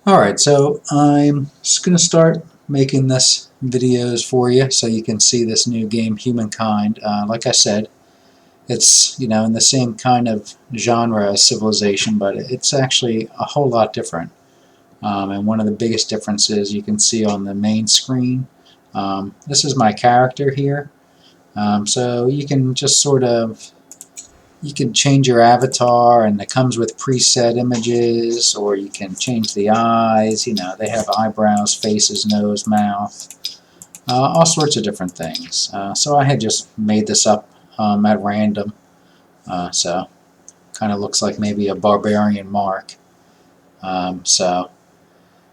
Alright, so I'm just going to start making this videos for you so you can see this new game, Humankind. Like I said, it's in the same kind of genre as Civilization, but it's actually a whole lot different. And one of the biggest differences you can see on the main screen. This is my character here, so you can just sort of you can change your avatar, and it comes with preset images, or you can change the eyes. They have eyebrows, faces, nose, mouth, all sorts of different things. So I had just made this up at random. So kind of looks like maybe a barbarian mark. So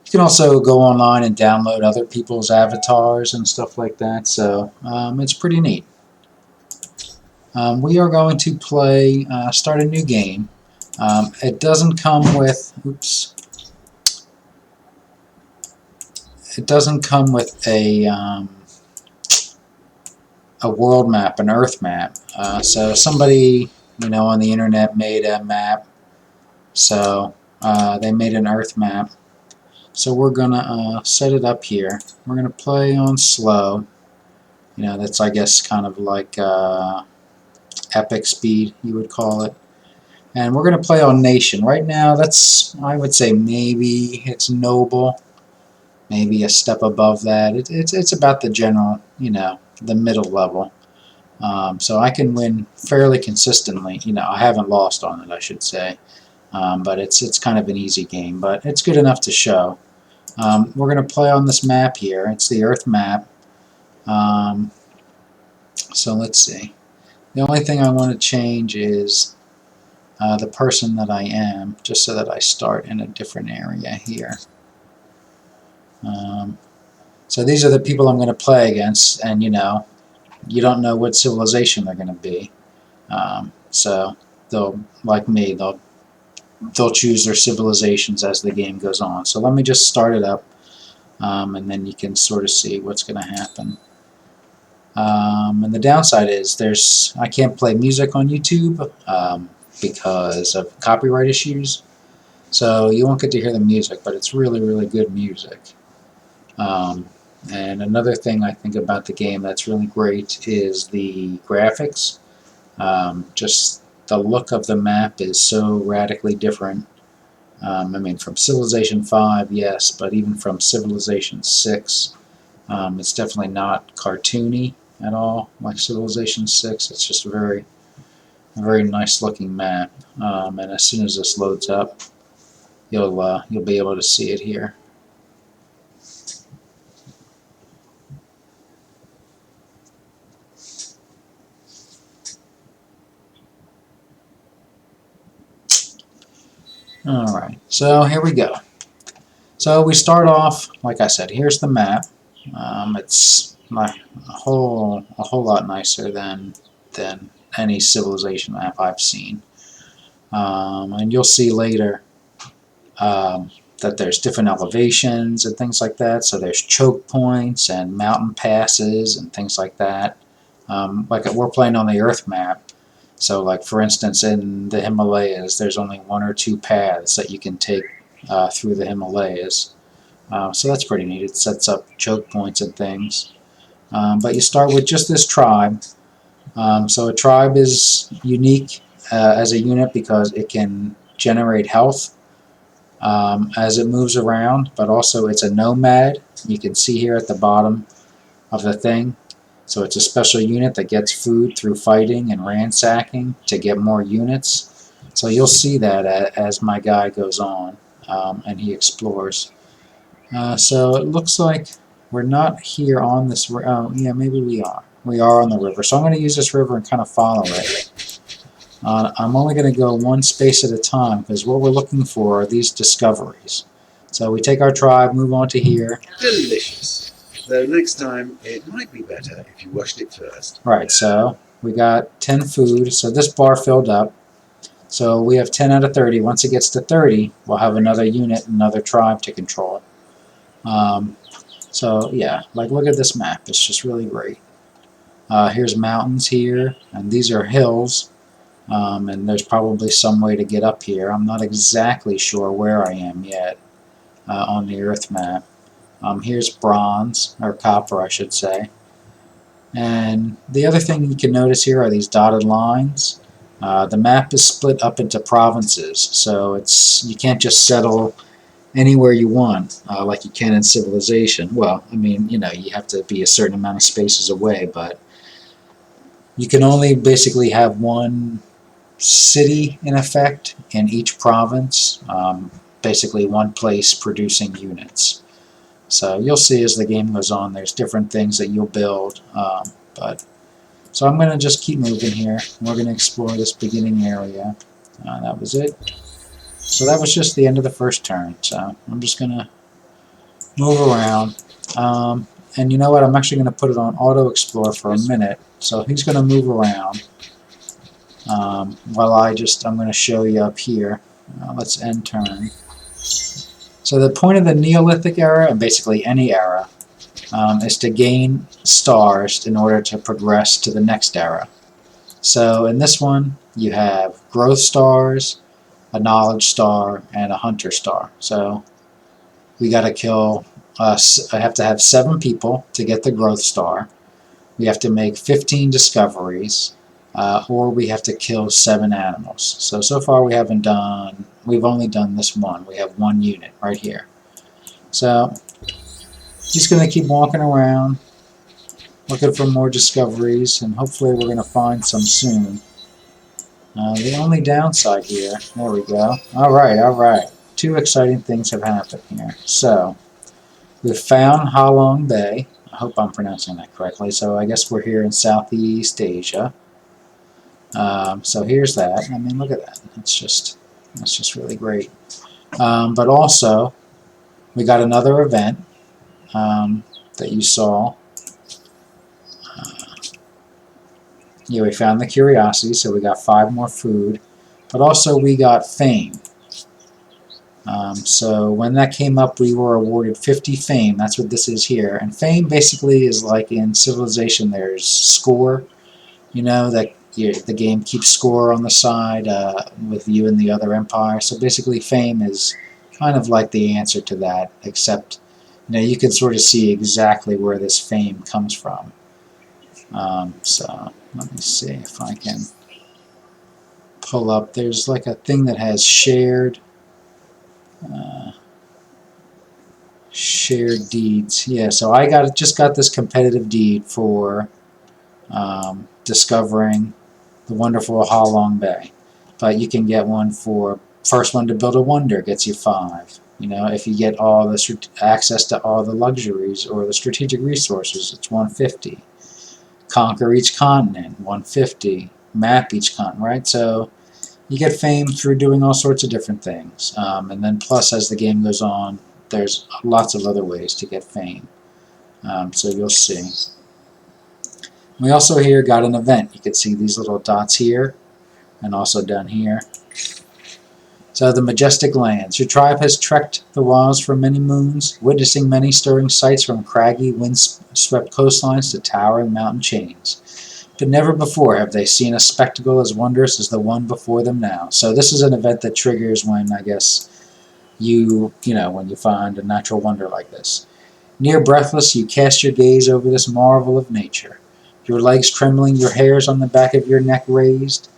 you can also go online and download other people's avatars and stuff like that. So it's pretty neat. We are going to play, start a new game. It doesn't come with, it doesn't come with a world map, an Earth map. So somebody, on the internet made a map. So they made an Earth map. So we're gonna set it up here. We're gonna play on slow. That's I guess kind of like epic speed, you would call it. And we're going to play on Nation. Right now, I would say maybe it's Noble, maybe a step above that. It's about the general, the middle level. So I can win fairly consistently. I haven't lost on it, I should say. But it's kind of an easy game, but it's good enough to show. We're going to play on this map here. It's the Earth map. So let's see. The only thing I want to change is the person that I am, just so that I start in a different area here. So these are the people I'm going to play against, and you don't know what civilization they're going to be. So they'll, like me, they'll choose their civilizations as the game goes on. So let me just start it up, and then you can sort of see what's going to happen. And the downside is I can't play music on YouTube because of copyright issues. So you won't get to hear the music, but it's really, really good music. And another thing I think about the game that's really great is the graphics. Just the look of the map is so radically different. I mean, from Civilization 5, yes, but even from Civilization 6, it's definitely not cartoony at all like Civilization 6. It's just a very nice looking map. And as soon as this loads up, you'll be able to see it here. Alright, so here we go. So we start off, like I said, here's the map. It's a whole lot nicer than any Civilization map I've seen. And you'll see later that there's different elevations and things like that. So there's choke points and mountain passes and things like that. Like we're playing on the Earth map. So like for instance in the Himalayas there's only one or two paths that you can take through the Himalayas. So that's pretty neat. It sets up choke points and things. But you start with just this tribe. So a tribe is unique as a unit because it can generate health as it moves around, but also it's a nomad. You can see here at the bottom of the thing. So it's a special unit that gets food through fighting and ransacking to get more units. So you'll see that as my guy goes on and he explores. So it looks like we're not here on this. Oh, yeah, maybe we are. We are on the river. So I'm going to use this river and kind of follow it. I'm only going to go one space at a time because what we're looking for are these discoveries. So we take our tribe, move on to here. Delicious. Though next time it might be better if you washed it first. Right, so we got 10 food. So this bar filled up. So we have 10 out of 30. Once it gets to 30, we'll have another unit, another tribe to control. So yeah, like look at this map. It's just really great. Here's mountains here, and these are hills. And there's probably some way to get up here. I'm not exactly sure where I am yet. on the Earth map. Here's bronze, or copper I should say. And the other thing you can notice here are these dotted lines. The map is split up into provinces, so you can't just settle anywhere you want, like you can in Civilization. Well, I mean, you have to be a certain amount of spaces away, but you can only basically have one city, in effect, in each province, basically one place producing units. So you'll see as the game goes on, there's different things that you'll build, so I'm going to just keep moving here. We're going to explore this beginning area. That was it. So that was just the end of the first turn, so I'm just going to move around. And you know what, I'm actually going to put it on Auto Explore for a minute, so he's going to move around while I'm going to show you up here. Let's end turn. So the point of the Neolithic era, and basically any era, is to gain stars in order to progress to the next era. So in this one, you have growth stars, a knowledge star, and a hunter star. So we got to kill, I have to have 7 people to get the growth star. We have to make 15 discoveries, or we have to kill 7 animals. So far we've only done this one. We have 1 unit right here. So just going to keep walking around, looking for more discoveries, and hopefully we're going to find some soon. The only downside here, there we go. Alright. 2 exciting things have happened here. So, we've found Ha Long Bay. I hope I'm pronouncing that correctly. So I guess we're here in Southeast Asia. So here's that. I mean, look at that. That's just really great. But also, we got another event that you saw. Yeah, we found the curiosity, so we got 5 more food. But also we got fame. So when that came up, we were awarded 50 fame. That's what this is here. And fame basically is like in Civilization, there's score. You know, that the game keeps score on the side with you and the other empire. So basically fame is kind of like the answer to that, except you can sort of see exactly where this fame comes from. So let me see if I can pull up. There's like a thing that has shared deeds. Yeah, so I just got this competitive deed for discovering the wonderful Ha Long Bay. But you can get one for first one to build a wonder gets you 5. If you get all the access to all the luxuries or the strategic resources, it's 150. Conquer each continent, 150. Map each continent, right? So you get fame through doing all sorts of different things. And then plus, as the game goes on, there's lots of other ways to get fame. So you'll see. We also here got an event. You can see these little dots here and also down here. So the majestic lands. Your tribe has trekked the wilds for many moons, witnessing many stirring sights from craggy, wind-swept coastlines to towering mountain chains. But never before have they seen a spectacle as wondrous as the one before them now. So this is an event that triggers when, I guess, when you find a natural wonder like this. Near breathless, you cast your gaze over this marvel of nature. Your legs trembling, your hairs on the back of your neck raised.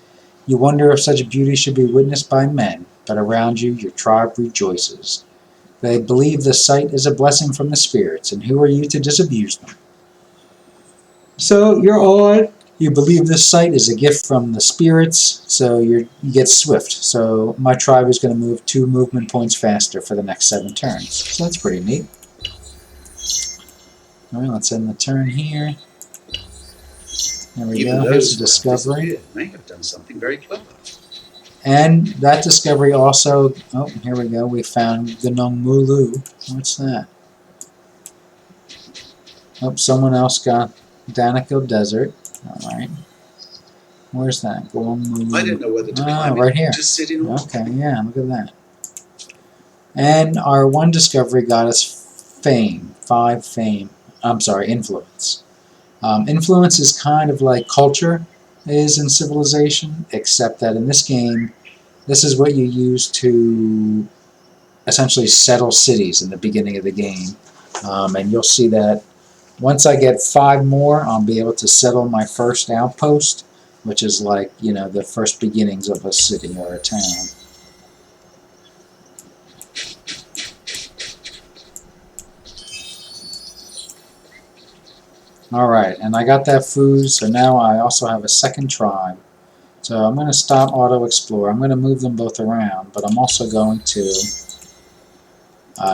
You wonder if such beauty should be witnessed by men, but around you your tribe rejoices. They believe the sight is a blessing from the spirits, and who are you to disabuse them? So you're on. You believe this sight is a gift from the spirits, so you get swift. So my tribe is going to move 2 movement points faster for the next 7 turns. So that's pretty neat. Alright, let's end the turn here. There we go. Here's the discovery. May have done something very clever. And that discovery also, oh, here we go, we found the Nongmulu. What's that? Oh, someone else got Danakil Desert. Alright. Where's that? Nongmulu. I didn't know whether to climb right here. Just sitting on. Okay, yeah, look at that. And our one discovery got us fame. 5 fame. I'm sorry, influence. Influence is kind of like culture is in Civilization, except that in this game, this is what you use to essentially settle cities in the beginning of the game. And you'll see that once I get 5 more, I'll be able to settle my first outpost, which is like, you know, the first beginnings of a city or a town. Alright, and I got that food, so now I also have a second tribe. So I'm going to stop auto explore. I'm going to move them both around, but I'm also going to,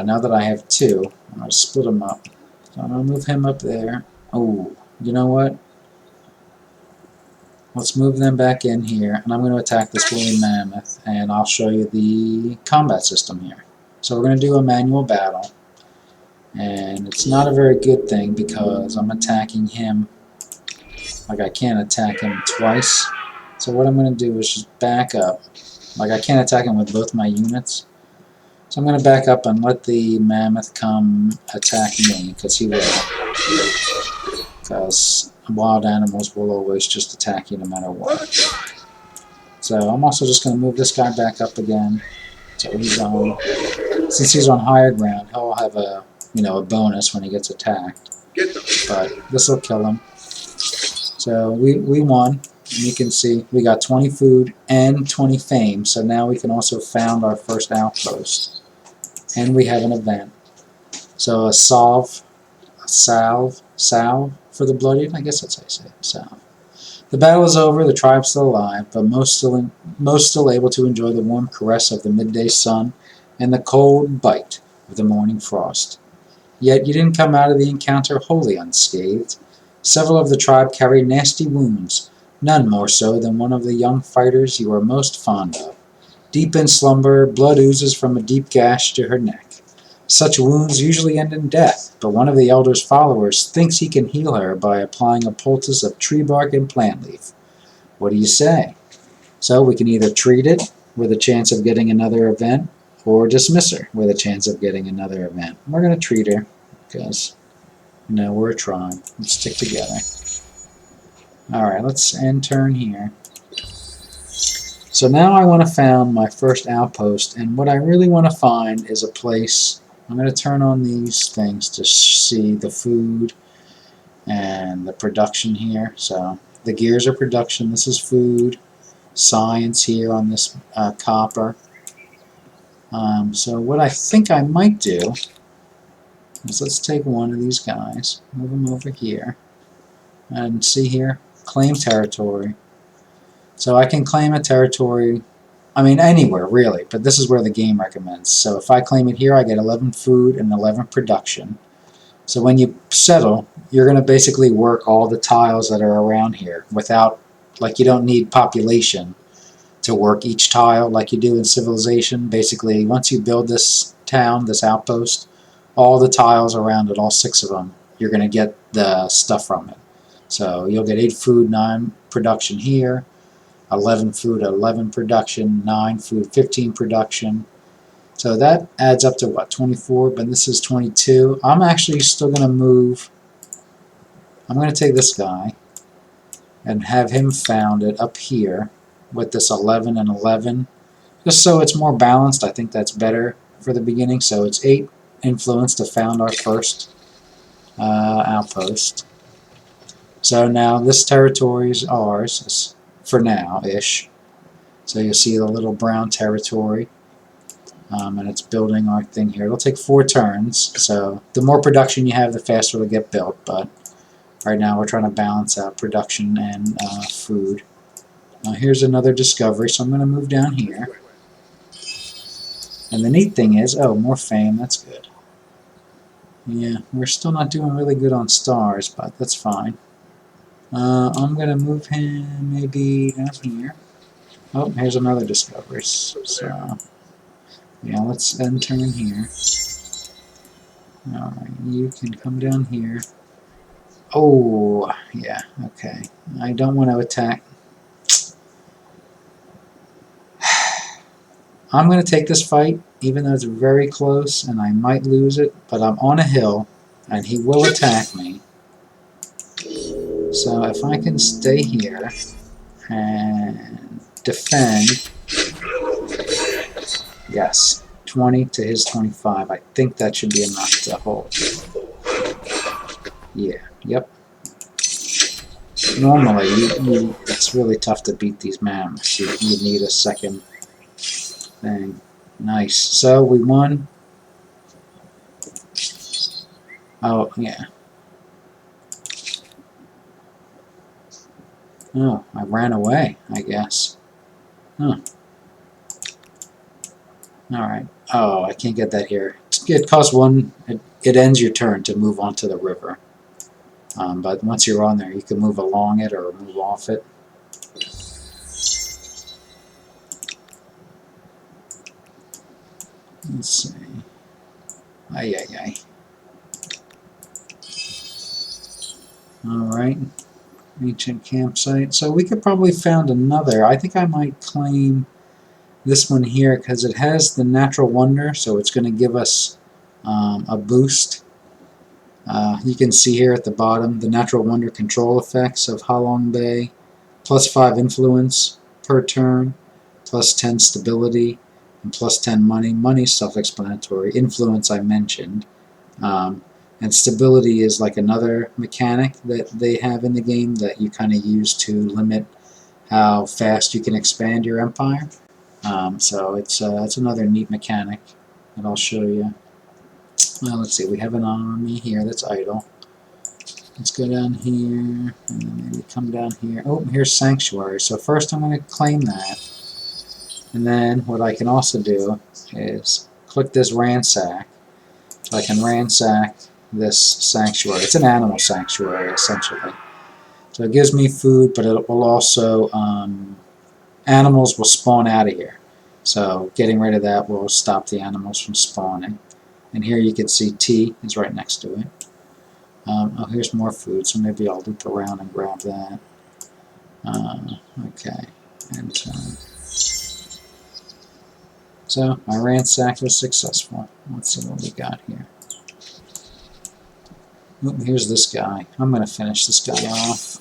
now that I have 2, I'm going to split them up. So I'm going to move him up there. Oh, you know what? Let's move them back in here, and I'm going to attack this woolly mammoth, and I'll show you the combat system here. So we're going to do a manual battle, and it's not a very good thing because I'm attacking him, like I can't attack him twice. So what I'm going to do is just back up. Like I can't attack him with both my units. So I'm going to back up and let the mammoth come attack me, because he will. Because wild animals will always just attack you no matter what. So I'm also just going to move this guy back up again. So he's on, since he's on higher ground, he'll have a, you know, a bonus when he gets attacked. But this will kill him. So we won. And you can see we got 20 food and 20 fame. So now we can also found our first outpost. And we have an event. So a salve for the bloodied. I guess that's how you say it, salve. The battle is over, the tribe's still alive, but most still able to enjoy the warm caress of the midday sun and the cold bite of the morning frost. Yet you didn't come out of the encounter wholly unscathed. Several of the tribe carry nasty wounds, none more so than one of the young fighters you are most fond of. Deep in slumber, blood oozes from a deep gash to her neck. Such wounds usually end in death, but one of the elder's followers thinks he can heal her by applying a poultice of tree bark and plant leaf. What do you say? So we can either treat it with a chance of getting another event, or dismiss her with a chance of getting another event. We're going to treat her, because, you know, we're a tribe. Let's stick together. Alright, let's end turn here. So now I want to found my first outpost, and what I really want to find is a place. I'm going to turn on these things to see the food and the production here. So the gears are production, this is food, science here on this copper. So what I think I might do is let's take one of these guys, move him over here, and see here, claim territory. So I can claim a territory, I mean anywhere really, but this is where the game recommends. So if I claim it here, I get 11 food and 11 production. So when you settle, you're going to basically work all the tiles that are around here without, like, you don't need population to work each tile like you do in Civilization. Basically, once you build this town, this outpost, all the tiles around it, all 6 of them, you're going to get the stuff from it. So you'll get 8 food, 9 production here, 11 food, 11 production, 9 food, 15 production. So that adds up to what, 24, but this is 22. I'm actually still going to move, I'm going to take this guy and have him found it up here with this 11 and 11. Just so it's more balanced, I think that's better for the beginning. So it's 8 influence to found our first outpost. So now this territory is ours, for now-ish. So you'll see the little brown territory. And it's building our thing here. It'll take 4 turns, so the more production you have, the faster it'll get built, but right now we're trying to balance out production and food. Now here's another discovery, so I'm going to move down here. And the neat thing is, oh, more fame, that's good. Yeah, we're still not doing really good on stars, but that's fine. I'm going to move him maybe down here. Oh, here's another discovery, so... yeah, let's end turn here. Alright, you can come down here. Oh, yeah, okay. I don't want to attack. I'm going to take this fight, even though it's very close, and I might lose it, but I'm on a hill, and he will attack me. So if I can stay here and defend... yes, 20 to his 25. I think that should be enough to hold. Yeah, yep. Normally, it's really tough to beat these mammoths. You need a second thing. Nice. So we won. Oh, yeah. Oh, I ran away, I guess. Huh. Alright. Oh, I can't get that here. It costs one. It ends your turn to move onto the river. But once you're on there, you can move along it or move off it. Let's see. Ay, ay, ay. Alright. Ancient campsite. So we could probably found another. I think I might claim this one here because it has the natural wonder, so it's going to give us a boost. You can see here at the bottom the natural wonder control effects of Halong Bay. +5 influence per turn, +10 stability, and +10 money. Money's self-explanatory. Influence I mentioned. And stability is like another mechanic that they have in the game that you kind of use to limit how fast you can expand your empire. So it's another neat mechanic that I'll show you. Well, let's see, we have an army here that's idle. Let's go down here, and then maybe come down here. Oh, here's Sanctuary. So first I'm going to claim that. And then what I can also do is click this Ransack. So I can ransack this sanctuary. It's an animal sanctuary, essentially. So it gives me food, but it will also, animals will spawn out of here. So getting rid of that will stop the animals from spawning. And here you can see T is right next to it. Oh, here's more food, so maybe I'll loop around and grab that. Okay. And so my ransack was successful. Let's see what we got here. Oh, here's this guy. I'm going to finish this guy off.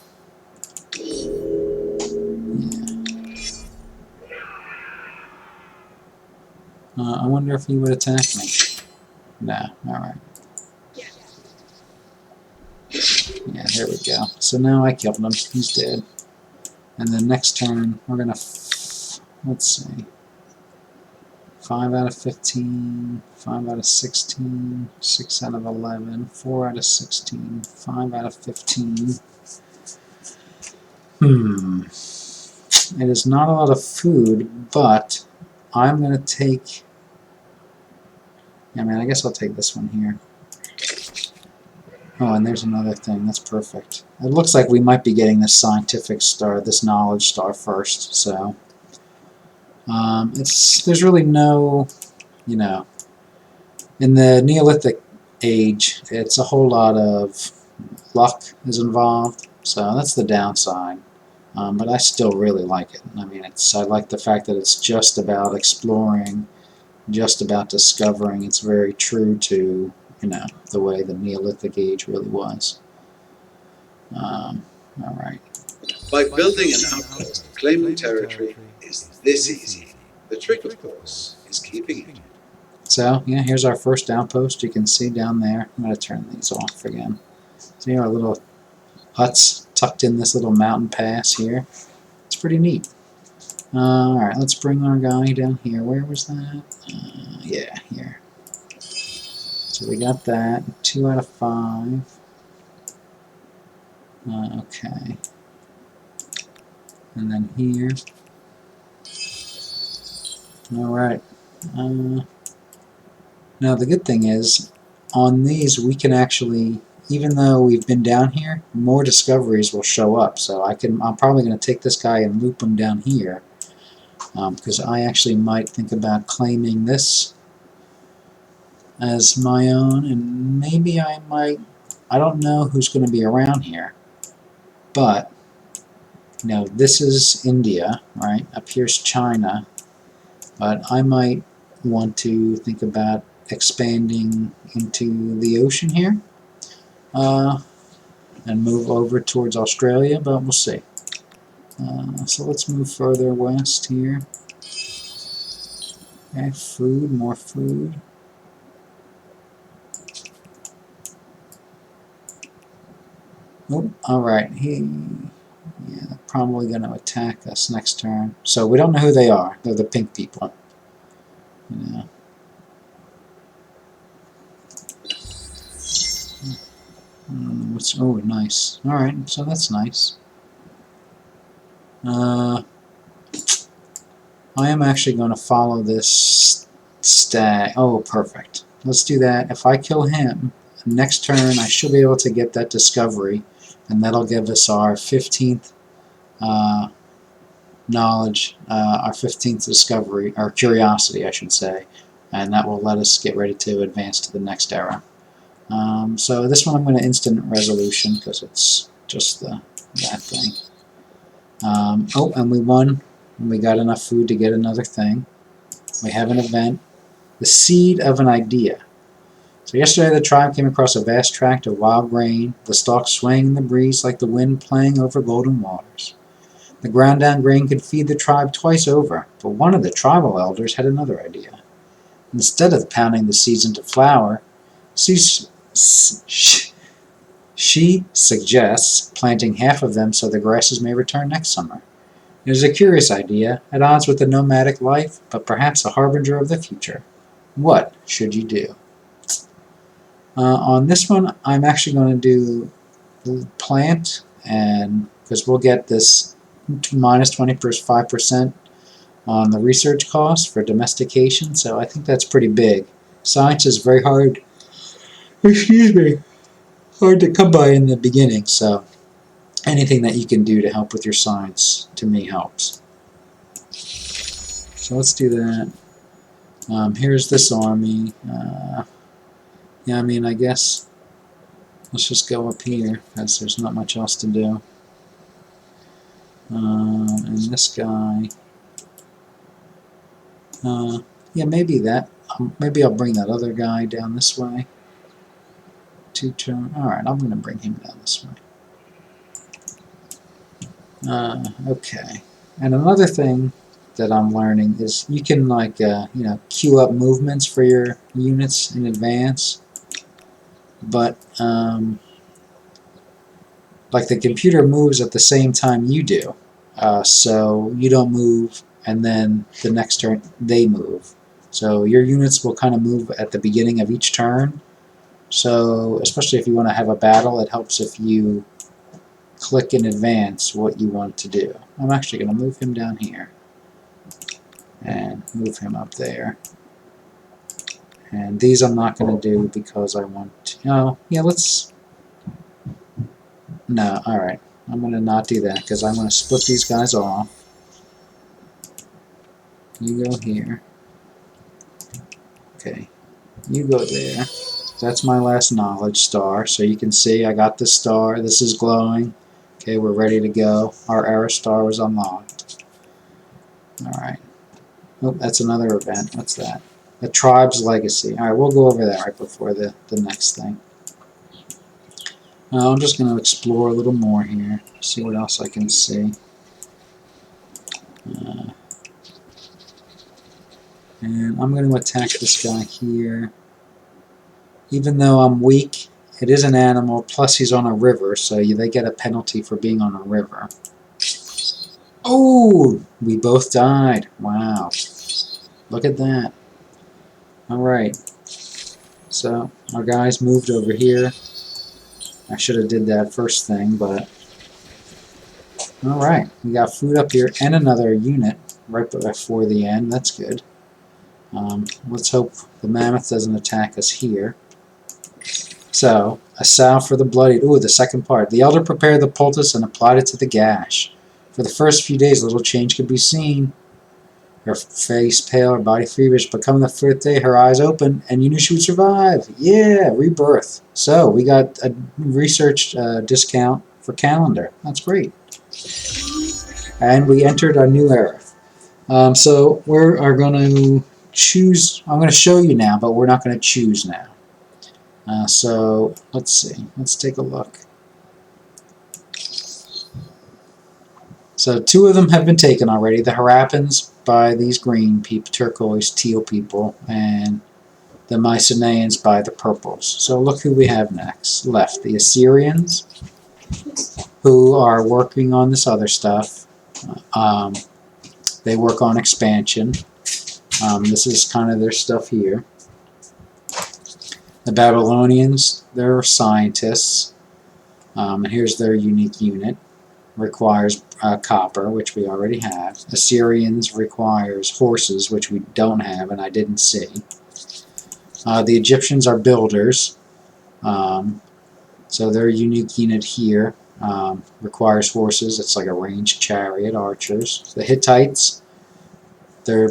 I wonder if he would attack me. Nah, alright. Yeah, here we go. So now I killed him. He's dead. And then next turn, we're going to... let's see. 5 out of 15, 5 out of 16, 6 out of 11, 4 out of 16, 5 out of 15. It is not a lot of food, but I'm going to take... I guess I'll take this one here. Oh, and there's another thing. That's perfect. It looks like we might be getting this scientific star, this knowledge star first, so... there's really no, in the Neolithic age, it's a whole lot of luck is involved, so that's the downside. But I still really like it. I like the fact that it's just about exploring, just about discovering. It's very true to, the way the Neolithic age really was. Alright. By building an outpost, claiming territory is this easy. The trick, of course, is keeping it. So, yeah, here's our first outpost. You can see down there. I'm going to turn these off again. See our little huts tucked in this little mountain pass here. It's pretty neat. Alright, let's bring our guy down here. Where was that? Yeah, here. So we got that. 2 out of 5. Okay. And then here. Alright. Now the good thing is, on these we can actually, even though we've been down here, more discoveries will show up. So I'm probably going to take this guy and loop him down here. Because I actually might think about claiming this as my own, and maybe I might, I don't know who's going to be around here, but, this is India, right? Up here's China, but I might want to think about expanding into the ocean here, and move over towards Australia, but we'll see. So let's move further west here. Okay, food, more food. Oh, alright, yeah, they're probably going to attack us next turn. So we don't know who they are. They're the pink people. Yeah. Oh, nice. Alright, so that's nice. I am actually going to follow this stag. Oh, perfect. Let's do that. If I kill him, next turn I should be able to get that discovery, and that'll give us our 15th knowledge, our 15th discovery, or curiosity, I should say, and that will let us get ready to advance to the next era. So this one I'm going to instant resolution because it's just that thing. Oh, and we won. And we got enough food to get another thing. We have an event. The seed of an idea. So yesterday the tribe came across a vast tract of wild grain, the stalks swaying in the breeze like the wind playing over golden waters. The ground down grain could feed the tribe twice over, but one of the tribal elders had another idea. Instead of pounding the seeds into flour, she suggests planting half of them so the grasses may return next summer. It is a curious idea, at odds with the nomadic life, but perhaps a harbinger of the future. What should you do? On this one, I'm actually going to do plant, and because we'll get this minus 25% on the research cost for domestication, so I think that's pretty big. Science is very hard, excuse me, hard to come by in the beginning, so anything that you can do to help with your science, to me, helps. So let's do that. Here's this army. Yeah, I mean, I guess let's just go up here, because there's not much else to do. And this guy, yeah, maybe that. Maybe I'll bring that other guy down this way. Alright, I'm going to bring him down this way. Okay. And another thing that I'm learning is you can, like, queue up movements for your units in advance. But, like, the computer moves at the same time you do. So you don't move, and then the next turn they move. So your units will kind of move at the beginning of each turn. So, especially if you want to have a battle, it helps if you click in advance what you want to do. I'm actually going to move him down here and move him up there. And these I'm not going to do because I want to... Oh, yeah, let's... No, alright. I'm going to not do that because I'm going to split these guys off. You go here. Okay. You go there. That's my last knowledge star. So you can see I got the star. This is glowing. Okay, we're ready to go. Our era star was unlocked. Alright. Oh, that's another event. What's that? The tribe's legacy. Alright, we'll go over that right before the next thing. I'm just going to explore a little more here. See what else I can see. And I'm going to attack this guy here. Even though I'm weak, it is an animal, plus he's on a river, so they get a penalty for being on a river. Oh! We both died. Wow. Look at that. Alright. So, our guys moved over here. I should have did that first thing, but... Alright. We got food up here and another unit right before the end. That's good. Let's hope the mammoth doesn't attack us here. So, a salve for the bloody... Ooh, the second part. The elder prepared the poultice and applied it to the gash. For the first few days, little change could be seen. Her face pale, her body feverish, but come the fifth day, her eyes open, and you knew she would survive. Yeah, rebirth. So, we got a research discount for calendar. That's great. And we entered our new era. So, we are going to choose... I'm going to show you now, but we're not going to choose now. So, let's see. Let's take a look. So, two of them have been taken already. The Harappans, by these green people, turquoise, teal people, and the Mycenaeans by the purples. So look who we have next. Left, the Assyrians, who are working on this other stuff. Um, they work on expansion. This is kind of their stuff here. The Babylonians, they're scientists. And here's their unique unit. Requires copper, which we already have. Assyrians requires horses, which we don't have, and I didn't see. The Egyptians are builders. So their unique unit here requires horses. It's like a ranged chariot, archers. The Hittites, they're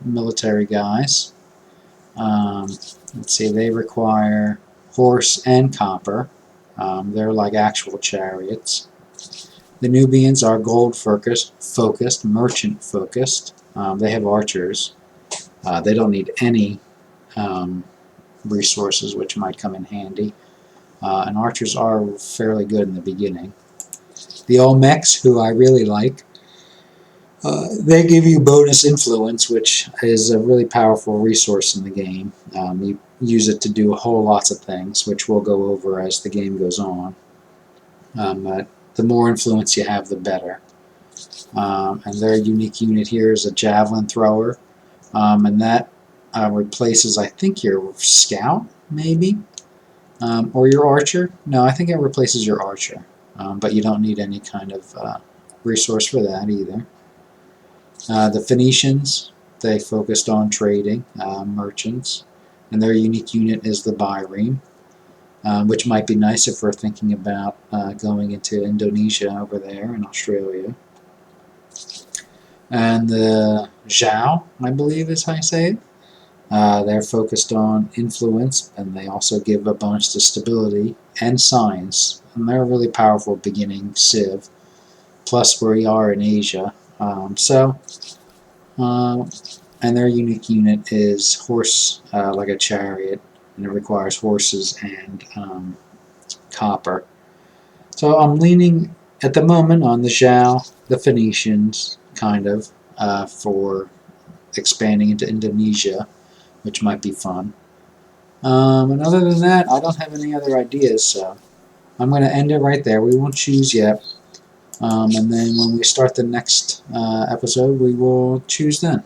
military guys. Let's see, they require horse and copper. They're like actual chariots. The Nubians are gold focused, merchant focused. They have archers. They don't need any resources, which might come in handy. And archers are fairly good in the beginning. The Olmecs, who I really like, they give you bonus influence, which is a really powerful resource in the game. You use it to do a whole lots of things, which we'll go over as the game goes on. The more influence you have, the better. And their unique unit here is a javelin thrower, and that replaces, I think, your scout, maybe, or your archer. No, I think it replaces your archer, but you don't need any kind of resource for that either. The Phoenicians, they focused on trading, merchants, and their unique unit is the bireme, which might be nice if we're thinking about going into Indonesia over there and Australia. And the Zhao, I believe is how you say it. They're focused on influence, and they also give a bonus to stability and science. And they're a really powerful beginning civ. Plus, we are in Asia. And their unique unit is horse, like a chariot, and it requires horses and copper. So I'm leaning at the moment on the Zhao, the Phoenicians, kind of, for expanding into Indonesia, which might be fun. And other than that, I don't have any other ideas, so I'm going to end it right there. We won't choose yet. And then when we start the next episode, we will choose then.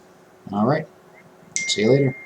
Alright, see you later.